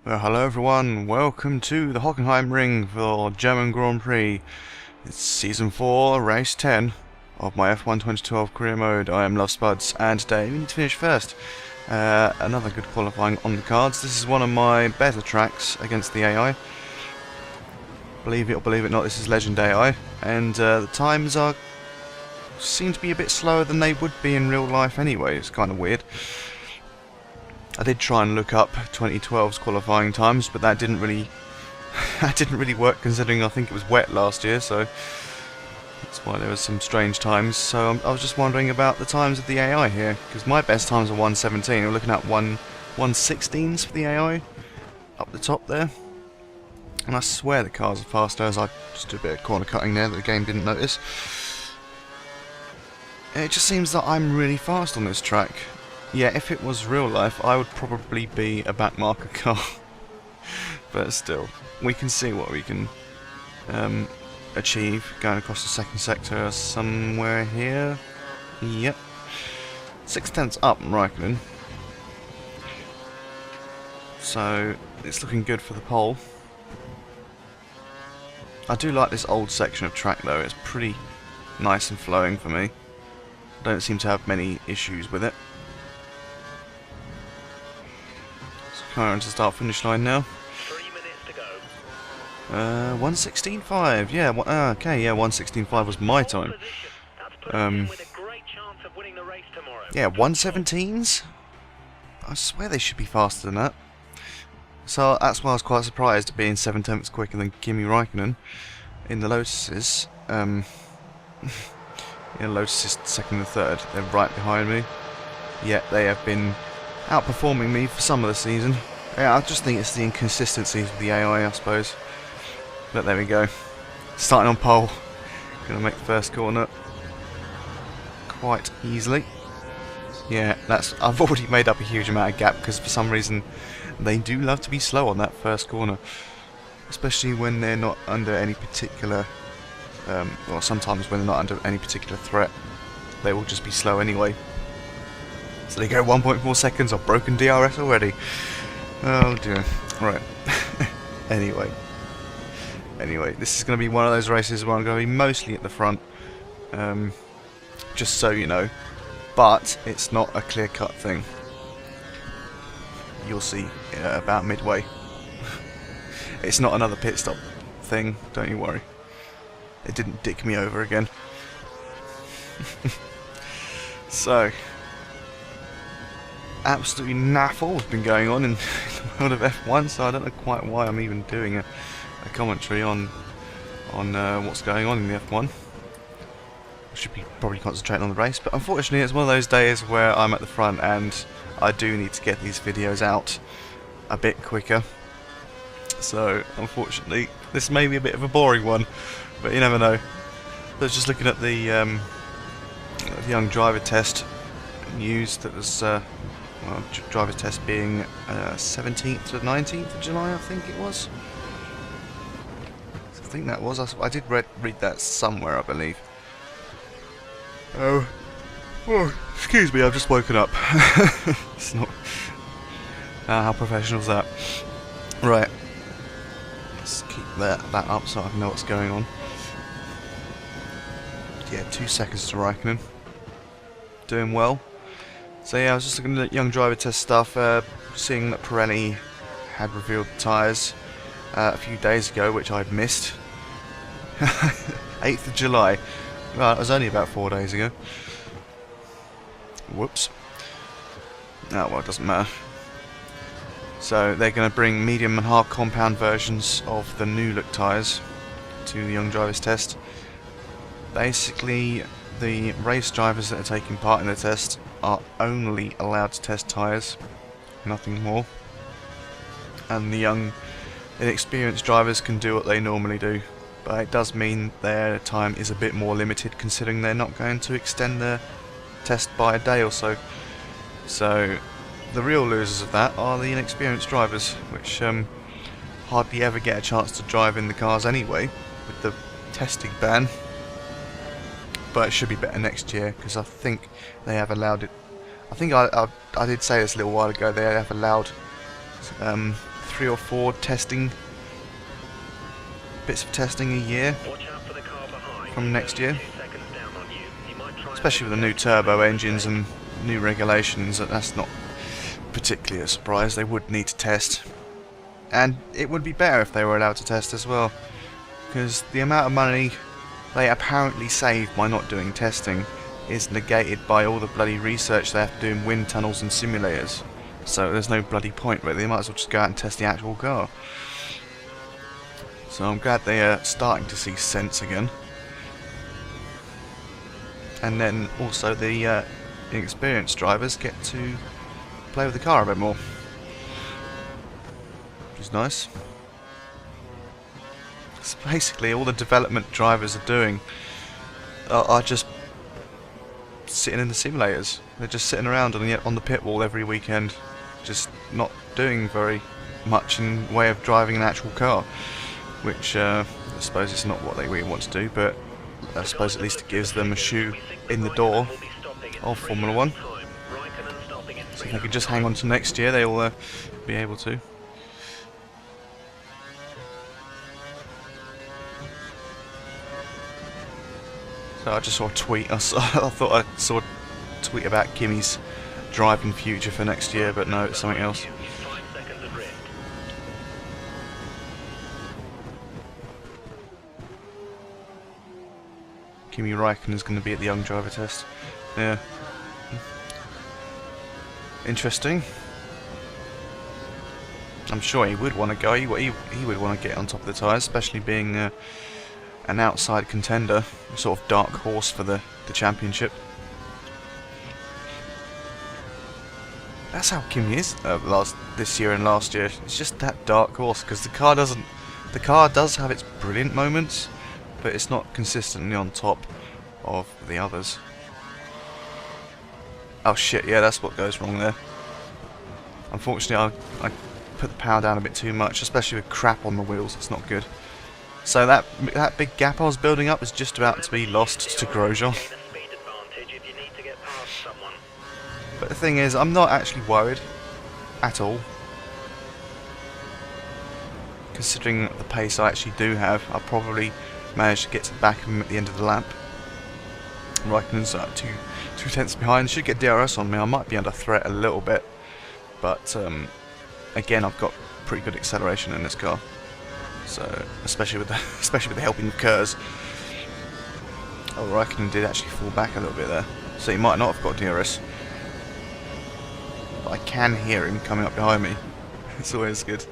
Well, hello everyone, welcome to the Hockenheim Ring for German Grand Prix. It's Season 4, Race 10 of my F1 2012 career mode. I am LoveSpuds, and today we need to finish first. Another good qualifying on the cards. This is one of my better tracks against the AI. Believe it or believe it not, this is Legend AI, and the times seem to be a bit slower than they would be in real life anyway. It's kind of weird. I did try and look up 2012's qualifying times, but that didn't really work, considering I think it was wet last year, so that's why there was some strange times. So I was just wondering about the times of the AI here, because my best times are 1:17. We're looking at 1:16s for the AI up the top there, and I swear the cars are faster, as I just did a bit of corner cutting there that the game didn't notice. It just seems that I'm really fast on this track. Yeah, if it was real life, I would probably be a backmarker car. But still, we can see what we can achieve going across the second sector somewhere here. Yep. 6/10 up in Raikkonen. So, it's looking good for the pole. I do like this old section of track though, it's pretty nice and flowing for me. I don't seem to have many issues with it. Car into the start-finish line now. 3 minutes to go. 1:16.5. Yeah. Okay. Yeah. 1:16.5 was my time. Yeah. 1:17s. I swear they should be faster than that. So that's why I was quite surprised at being 7/10 quicker than Kimi Raikkonen in the Lotuses. Yeah, Lotus is second and third. They're right behind me. Yet they have been outperforming me for some of the season. Yeah, I just think it's the inconsistencies of the AI, I suppose. But there we go. Starting on pole. Gonna make the first corner quite easily. Yeah, I've already made up a huge amount of gap, because for some reason they do love to be slow on that first corner. Especially when they're not under any particular well, sometimes when they're not under any particular threat, they will just be slow anyway. So they go 1.4 seconds. I've broken DRS already. Oh dear. Right. Anyway, this is going to be one of those races where I'm going to be mostly at the front, just so you know. But it's not a clear-cut thing. You'll see about midway. It's not another pit stop thing. Don't you worry. It didn't dick me over again. So. Absolutely naffle has been going on in the world of F1, so I don't know quite why I'm even doing a commentary on what's going on in the F1. I should be probably concentrating on the race, but unfortunately it's one of those days where I'm at the front and I do need to get these videos out a bit quicker. So unfortunately this may be a bit of a boring one, but you never know. I was just looking at the young driver test news that was well, driver test being 17th to 19th of July, I think it was. I think that was. I did read that somewhere, I believe. Oh, excuse me, I've just woken up. It's not. How professional is that? Right. Let's keep that up so I can know what's going on. Yeah, 2 seconds to Raikkonen. Doing well. So yeah, I was just looking at young driver test stuff, seeing that Pirelli had revealed the tyres a few days ago, which I'd missed. 8th of July. Well, it was only about 4 days ago. Whoops. Oh, well, it doesn't matter. So they're going to bring medium and hard compound versions of the new look tyres to the young drivers test. Basically, the race drivers that are taking part in the test are only allowed to test tyres, nothing more, and the young inexperienced drivers can do what they normally do, but it does mean their time is a bit more limited, considering they're not going to extend their test by a day or so. So the real losers of that are the inexperienced drivers, which hardly ever get a chance to drive in the cars anyway with the testing ban. But it should be better next year, because I think they have allowed it. I think I did say this a little while ago. They have allowed 3 or 4 bits of testing a year Watch out for the car behind. from next year. 2 seconds down on you. You might try and Especially with the new turbo engines and new regulations, that's not particularly a surprise. They would need to test. And it would be better if they were allowed to test as well, because the amount of money they apparently save by not doing testing is negated by all the bloody research they have to do in wind tunnels and simulators. So there's no bloody point really. They might as well just go out and test the actual car. So I'm glad they are starting to see sense again. And then also the inexperienced drivers get to play with the car a bit more, which is nice. So basically all the development drivers are doing are just sitting in the simulators. They're just sitting around on the pit wall every weekend, just not doing very much in way of driving an actual car, which I suppose is not what they really want to do, but I suppose at least it gives them a shoe in the door of Formula 1. So if they could just hang on to next year, they'll be able to. So I just saw a tweet. I thought I saw a tweet about Kimi's driving future for next year, but no, it's something else. 5 seconds adrift. Kimi Räikkönen is going to be at the young driver test. Yeah. Interesting. I'm sure he would want to go. He would want to get on top of the tyres, especially being an outside contender, a sort of dark horse for the championship. That's how Kimi is this year and last year. It's just that dark horse, because the car does have its brilliant moments, but it's not consistently on top of the others. Oh shit, yeah, that's what goes wrong there. Unfortunately, I put the power down a bit too much, especially with crap on the wheels. It's not good. So that big gap I was building up is just about to be lost to Grosjean. Gain a speed advantage if you need to get past someone. But the thing is, I'm not actually worried at all. Considering the pace I actually do have, I'll probably manage to get to the back of him at the end of the lap. Raikkonen's two tenths behind. Should get DRS on me. I might be under threat a little bit, but again, I've got pretty good acceleration in this car. So especially with the helping of Kurz. Oh, Raikkonen did actually fall back a little bit there, so he might not have got DRS. But I can hear him coming up behind me. It's always good.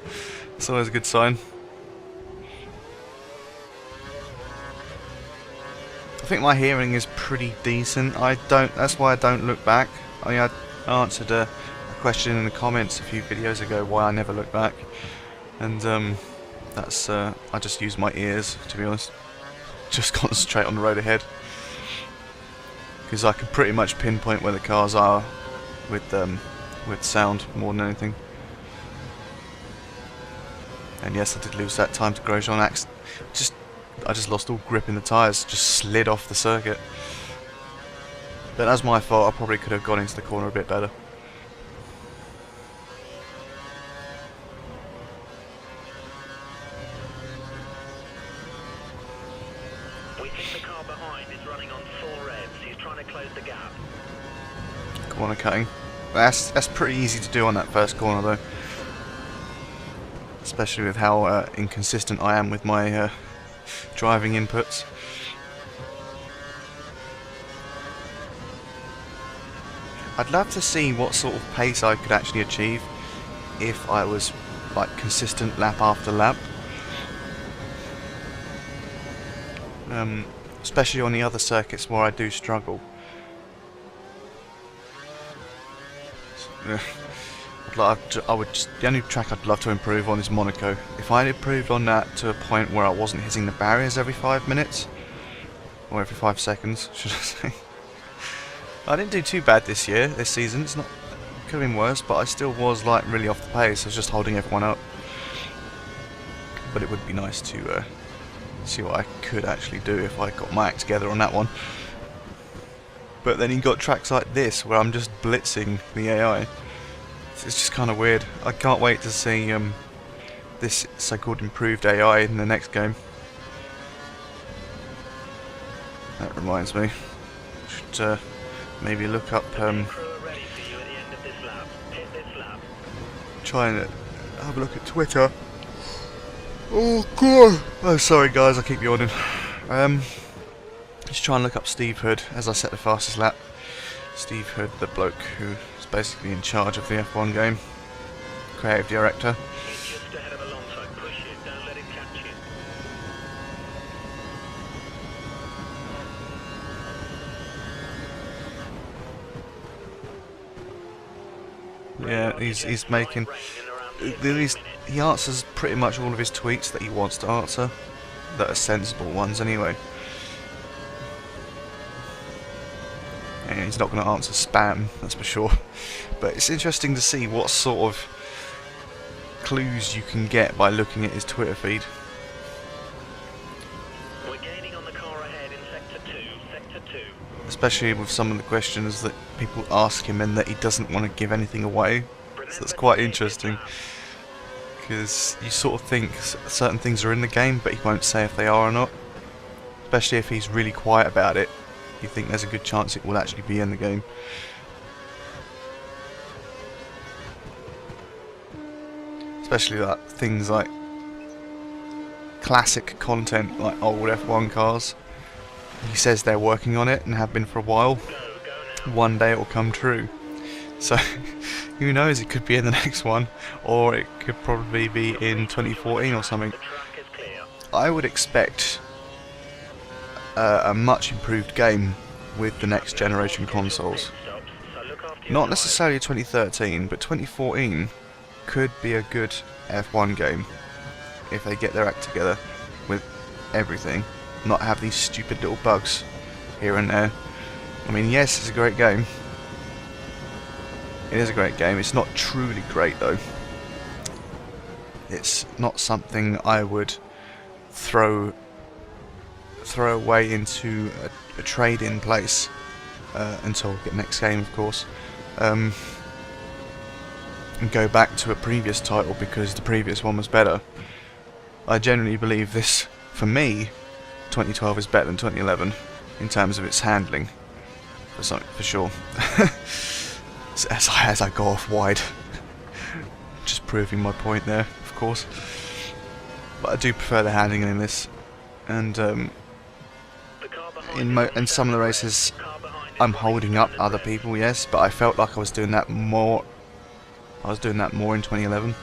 It's always a good sign. I think my hearing is pretty decent. That's why I don't look back. I mean, I answered a question in the comments a few videos ago why I never look back, and that's I just use my ears, to be honest. Just concentrate on the road ahead, because I can pretty much pinpoint where the cars are with sound more than anything. And yes, I did lose that time to Grosjean. I just lost all grip in the tyres, just slid off the circuit. But that's my fault. I probably could have gone into the corner a bit better. We think the car behind is running on 4 revs. He's trying to close the gap. Corner cutting. That's pretty easy to do on that first corner though. Especially with how inconsistent I am with my driving inputs. I'd love to see what sort of pace I could actually achieve if I was like consistent lap after lap. Especially on the other circuits where I do struggle. The only track I'd love to improve on is Monaco. If I had improved on that to a point where I wasn't hitting the barriers every 5 minutes, or every 5 seconds, should I say. I didn't do too bad this season. It's not, could have been worse, but I still was like really off the pace. I was just holding everyone up. But it would be nice to see what I could actually do if I got my act together on that one. But then you got tracks like this where I'm just blitzing the AI. It's just kind of weird. I can't wait to see this so-called improved AI in the next game. That reminds me, should maybe look up, Crew are ready for you at the end of this lap. Hit this lap. try and have a look at Twitter. Oh god! Oh, sorry guys, I keep yawning. Just try and look up Steve Hood as I set the fastest lap. Steve Hood, the bloke who is basically in charge of the F1 game, creative director. He's just ahead of Alonso. Push it. Don't let him catch you. Yeah, he's making. He answers pretty much all of his tweets that he wants to answer, that are sensible ones anyway. And he's not going to answer spam, that's for sure. But it's interesting to see what sort of clues you can get by looking at his Twitter feed. We're gaining on the car ahead in sector 2. Sector 2. Especially with some of the questions that people ask him and that he doesn't want to give anything away. So that's quite interesting. Because you sort of think certain things are in the game, but he won't say if they are or not. Especially if he's really quiet about it. You think there's a good chance it will actually be in the game. Especially like things like classic content, like old F1 cars. He says they're working on it and have been for a while. One day it will come true. So who knows, it could be in the next one, or it could probably be in 2014 or something. The track is clear. I would expect a much improved game with the next generation consoles. Stops, so look after your Not tyres. necessarily 2013, but 2014 could be a good F1 game if they get their act together with everything, not have these stupid little bugs here and there. I mean, yes, it's a great game. It is a great game. It's not truly great though. It's not something I would throw away into a trade-in place until we get next game, of course, and go back to a previous title because the previous one was better. I genuinely believe this, for me, 2012 is better than 2011 in terms of its handling, for sure. as I go off wide, just proving my point there, of course. But I do prefer the handling in this, and The car behind in some of the races car behind is I'm running holding up other people, yes, but I felt like I was doing that more. I was doing that more in 2011.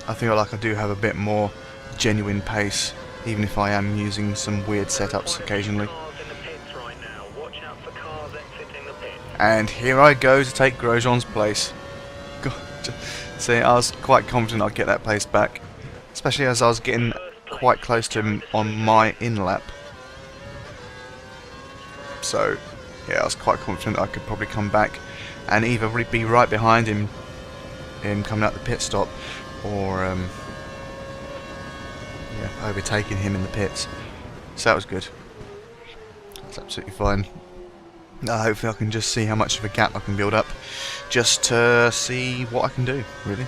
I feel like I do have a bit more genuine pace, even if I am using some weird setups occasionally. Cars in the pits right now. Watch out for cars exiting the pit. And here I go to take Grosjean's place. God, see, I was quite confident I'd get that place back, especially as I was getting quite close to him on my in-lap. So, yeah, I was quite confident I could probably come back and either be right behind him coming out the pit stop, or yeah, overtaking him in the pits. So that was good. That's absolutely fine. Hopefully I can just see how much of a gap I can build up, just to see what I can do, really.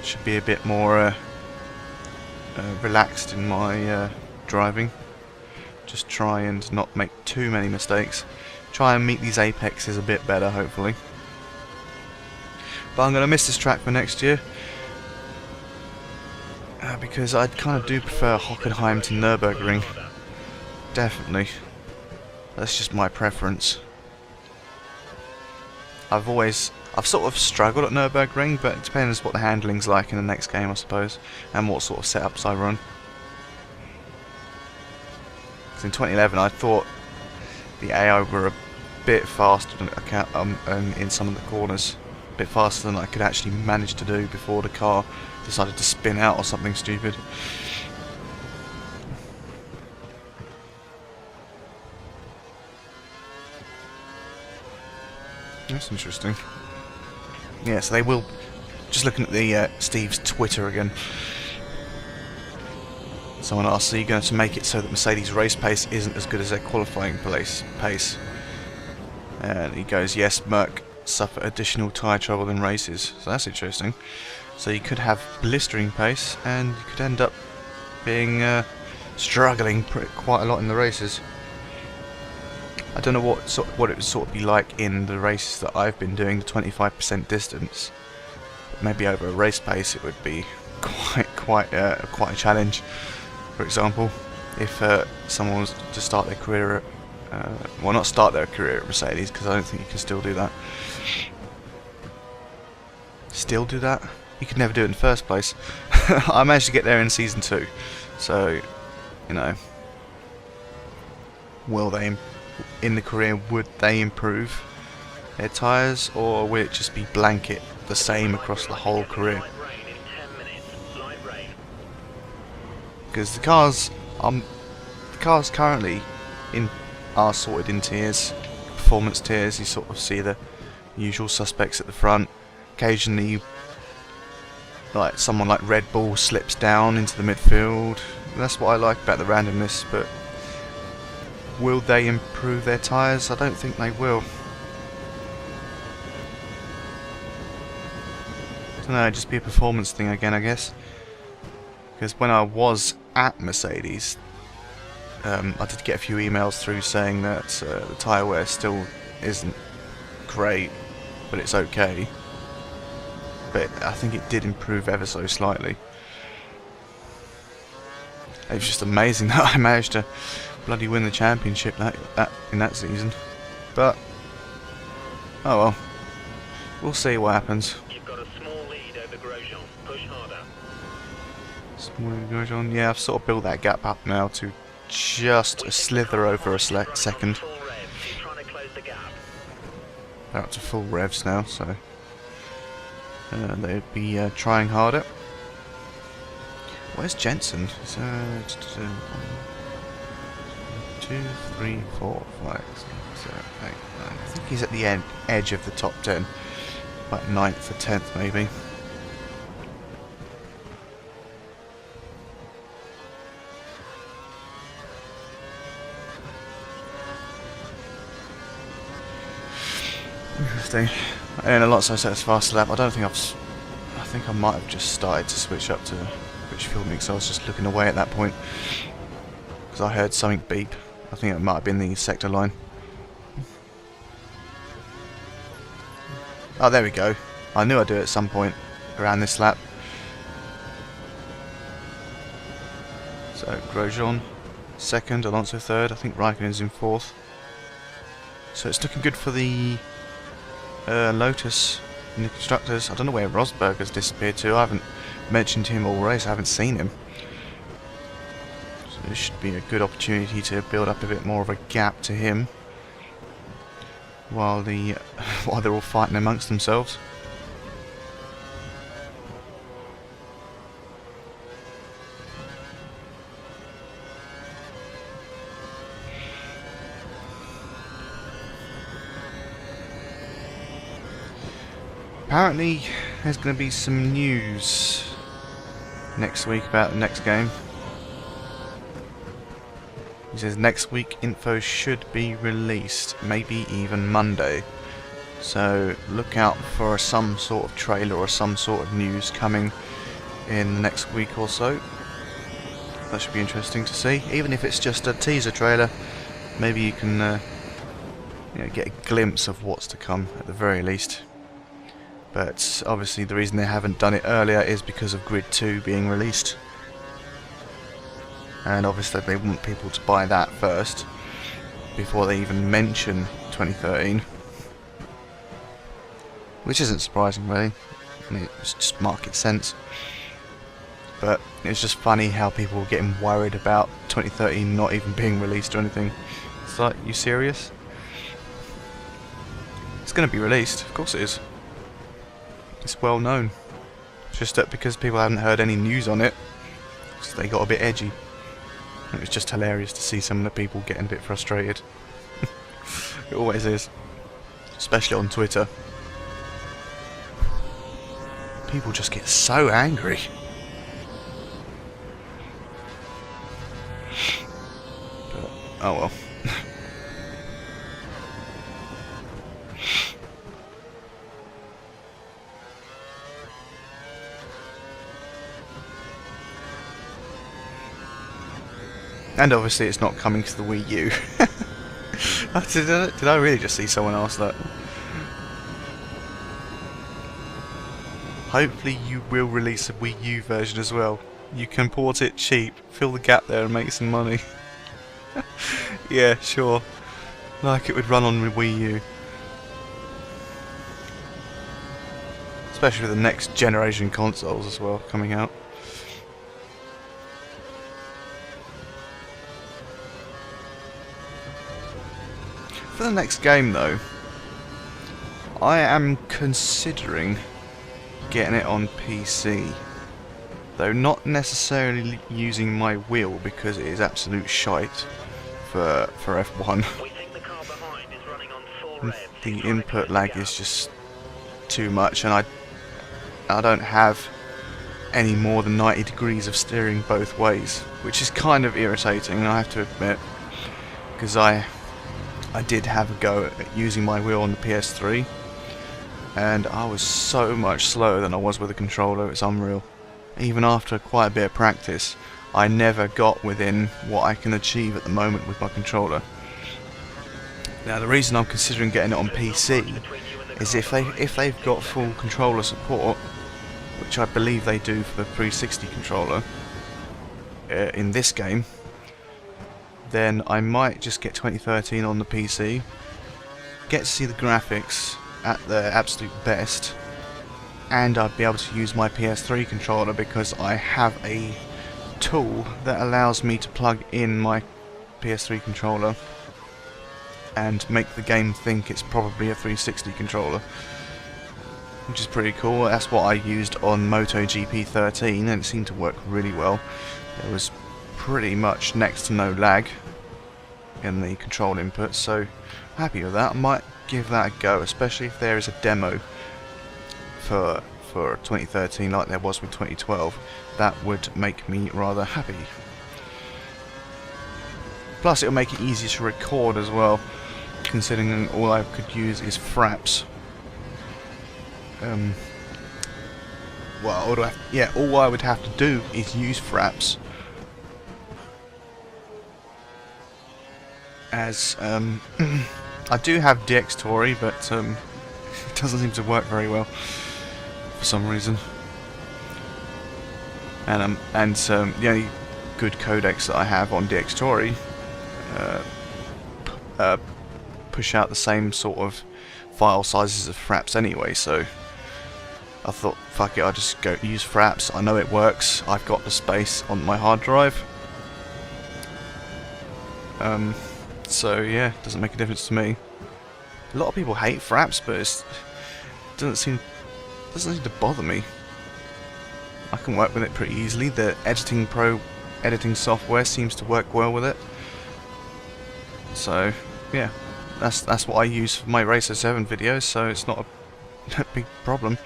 Should be a bit more relaxed in my driving. Just try and not make too many mistakes. Try and meet these apexes a bit better, hopefully. But I'm going to miss this track for next year, because I kind of do prefer Hockenheim to Nürburgring. Definitely. That's just my preference. I've sort of struggled at Nürburgring, but it depends what the handling's like in the next game, I suppose, and what sort of setups I run. Because in 2011 I thought the AI were a bit faster in some of the corners, a bit faster than I could actually manage to do before the car decided to spin out or something stupid. That's interesting. Yeah, so they will. Just looking at the Steve's Twitter again. Someone asked, "Are you going to make it so that Mercedes race pace isn't as good as their qualifying pace?" And he goes, "Yes, Merc suffer additional tyre trouble in races." So that's interesting. So you could have blistering pace, and you could end up being struggling quite a lot in the races. I don't know what it would sort of be like in the races that I've been doing, the 25% distance. But maybe over a race pace, it would be quite a challenge. For example, if someone was to start their career at, well, not start their career at Mercedes, because I don't think you can still do that. Still do that? You could never do it in the first place. I managed to get there in Season 2, so, you know, will they, in the career, would they improve their tyres, or will it just be blanket the same across the whole career? Because the cars currently are sorted in tiers, performance tiers. You sort of see the usual suspects at the front. Occasionally, like someone like Red Bull slips down into the midfield. That's what I like about the randomness. But will they improve their tyres? I don't think they will. I don't know, it'd just be a performance thing again, I guess. Because when I was at Mercedes, I did get a few emails through saying that the tyre wear still isn't great, but it's okay. But I think it did improve ever so slightly. It was just amazing that I managed to bloody win the championship in that season. But, oh well. We'll see what happens. You've got a small lead over Grosjean. Push harder. Small lead over Grosjean. Yeah, I've sort of built that gap up now to just a slither over a second. They're up to full revs now, so they'd be trying harder. Where's Jensen? 1, 2, 3, 4, 5, 6, 7, 8, 9. I think he's at the edge of the top 10. Like 9th or 10th maybe. Interesting. And a lot so set as fast lap. I think I might have just started to switch up to which fuel mix. I was just looking away at that point because I heard something beep. I think it might have been the sector line. Oh, there we go. I knew I'd do it at some point around this lap. So Grosjean second, Alonso third. I think Raikkonen's in fourth. So it's looking good for the Lotus in the constructors. I don't know where Rosberg has disappeared to. I haven't mentioned him all race. I haven't seen him. So this should be a good opportunity to build up a bit more of a gap to him while they're all fighting amongst themselves. Apparently there's going to be some news next week about the next game. He says next week info should be released, maybe even Monday. So look out for some sort of trailer or some sort of news coming in the next week or so. That should be interesting to see. Even if it's just a teaser trailer, maybe you can get a glimpse of what's to come at the very least. But obviously the reason they haven't done it earlier is because of Grid 2 being released. And obviously they want people to buy that first before they even mention 2013. Which isn't surprising really. I mean, it's just market sense. But it's just funny how people were getting worried about 2013 not even being released or anything. It's like, you serious? It's going to be released, of course it is. It's well known. It's just that because people haven't heard any news on it, so they got a bit edgy. It was just hilarious to see some of the people getting a bit frustrated. It always is. Especially on Twitter. People just get so angry. But, oh well. And obviously it's not coming to the Wii U. Did I really just see someone ask that? Hopefully you will release a Wii U version as well. You can port it cheap, fill the gap there and make some money. Yeah, sure. Like it would run on the Wii U. Especially with the next generation consoles as well coming out. For the next game though, I am considering getting it on PC, though not necessarily using my wheel because it is absolute shite for F1. We think the car behind is running on 4 revs. The He's trying to input close lag the is gap. just too much, and I don't have any more than 90 degrees of steering both ways, which is kind of irritating, I have to admit, because I did have a go at using my wheel on the PS3, and I was so much slower than I was with a controller. It's unreal. Even after quite a bit of practice, I never got within what I can achieve at the moment with my controller. Now the reason I'm considering getting it on PC is if they've got full controller support, which I believe they do for the 360 controller in this game, then I might just get 2013 on the PC, get to see the graphics at their absolute best, and I'd be able to use my PS3 controller because I have a tool that allows me to plug in my PS3 controller and make the game think it's probably a 360 controller, which is pretty cool. That's what I used on MotoGP 13 and it seemed to work really well. There was pretty much next to no lag in the control input, so happy with that. I might give that a go, especially if there is a demo for 2013 like there was with 2012. That would make me rather happy. Plus it'll make it easier to record as well, considering all I could use is Fraps. Well, all I would have to do is use Fraps as I do have DxTory, but it doesn't seem to work very well for some reason. And the only good codecs that I have on DxTory push out the same sort of file sizes as Fraps anyway, so I thought, fuck it, I'll just go use Fraps. I know it works. I've got the space on my hard drive. So yeah, doesn't make a difference to me. A lot of people hate Fraps, but it doesn't seem to bother me. I can work with it pretty easily. The Editing Pro editing software seems to work well with it. So yeah, that's what I use for my Racer 7 videos, so it's not a big problem.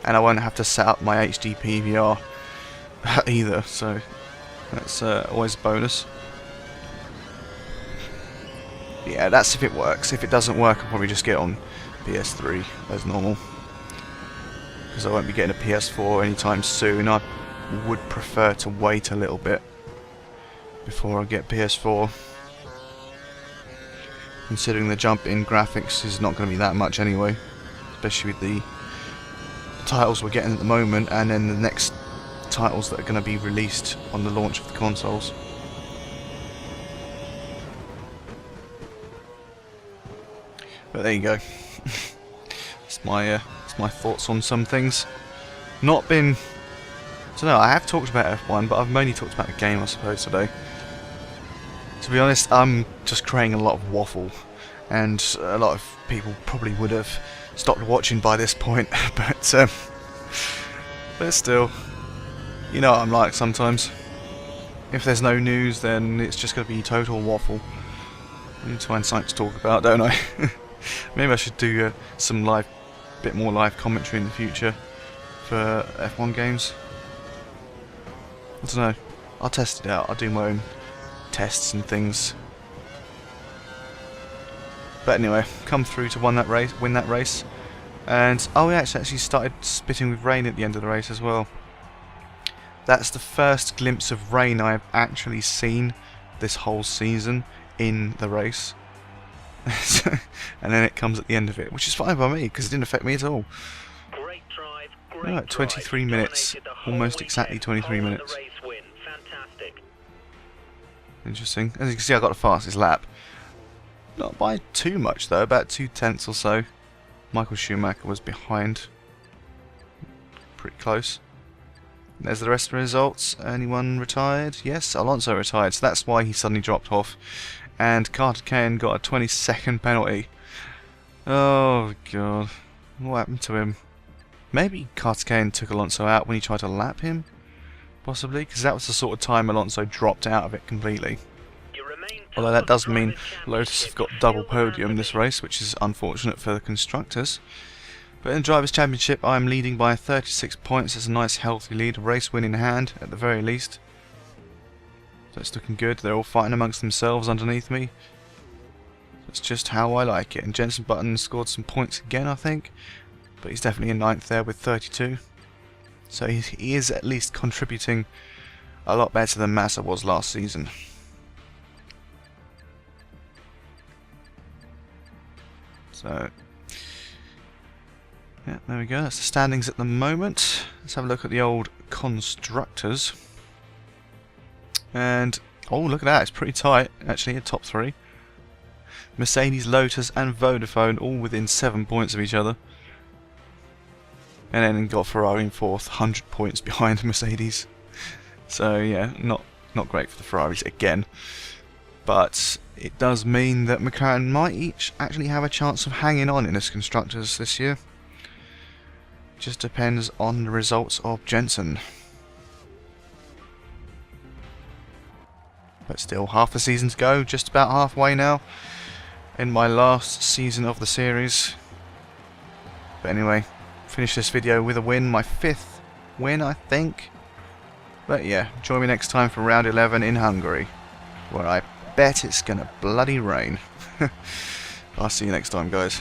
And I won't have to set up my HD PVR either, so that's always a bonus. Yeah, that's if it works. If it doesn't work, I'll probably just get it on PS3 as normal, because I won't be getting a PS4 anytime soon. I would prefer to wait a little bit before I get PS4, considering the jump in graphics is not going to be that much anyway, especially with the titles we're getting at the moment, and then the next titles that are going to be released on the launch of the consoles. But there you go. It's my thoughts on some things. Not been. I don't know. I have talked about F1, but I've mainly talked about the game, I suppose, today. To be honest, I'm just creating a lot of waffle, and a lot of people probably would have stopped watching by this point. But still, you know what I'm like sometimes. If there's no news, then it's just going to be total waffle. I need to find something to talk about, don't I? Maybe I should do some bit more live commentary in the future for F1 games. I don't know. I'll test it out. I'll do my own tests and things. But anyway, come through to win that race, and oh, we actually started spitting with rain at the end of the race as well. That's the first glimpse of rain I've actually seen this whole season in the race. And then it comes at the end of it, which is fine by me because it didn't affect me at all. Great drive, great Right, 23 minutes, almost exactly 23 minutes. Fantastic. Interesting. As you can see, I got the fastest lap. Not by too much though, about 2/10 or so. Michael Schumacher was behind. Pretty close. There's the rest of the results. Anyone retired? Yes, Alonso retired, so that's why he suddenly dropped off. And Carter Kane got a 20-second penalty. Oh god. What happened to him? Maybe Carter Kane took Alonso out when he tried to lap him? Possibly, because that was the sort of time Alonso dropped out of it completely. Although that does mean Lotus have got double podium this race, which is unfortunate for the constructors. But in the Drivers' Championship, I'm leading by 36 points. It's a nice healthy lead, a race win in hand at the very least. So it's looking good. They're all fighting amongst themselves underneath me. That's just how I like it. And Jenson Button scored some points again, I think. But he's definitely in 9th there with 32. So he is at least contributing a lot better than Massa was last season. So, yeah, there we go. That's the standings at the moment. Let's have a look at the old constructors. And, oh, look at that. It's pretty tight, actually, a top 3. Mercedes, Lotus, and Vodafone all within 7 points of each other. And then got Ferrari in 4th, 100 points behind Mercedes. So, yeah, not great for the Ferraris again. But it does mean that McLaren might each actually have a chance of hanging on in this Constructors this year. Just depends on the results of Jenson. But still, half the season to go, just about halfway now. In my last season of the series. But anyway, finish this video with a win, my 5th win I think. But yeah, join me next time for round 11 in Hungary, where I bet it's gonna bloody rain. I'll see you next time, guys.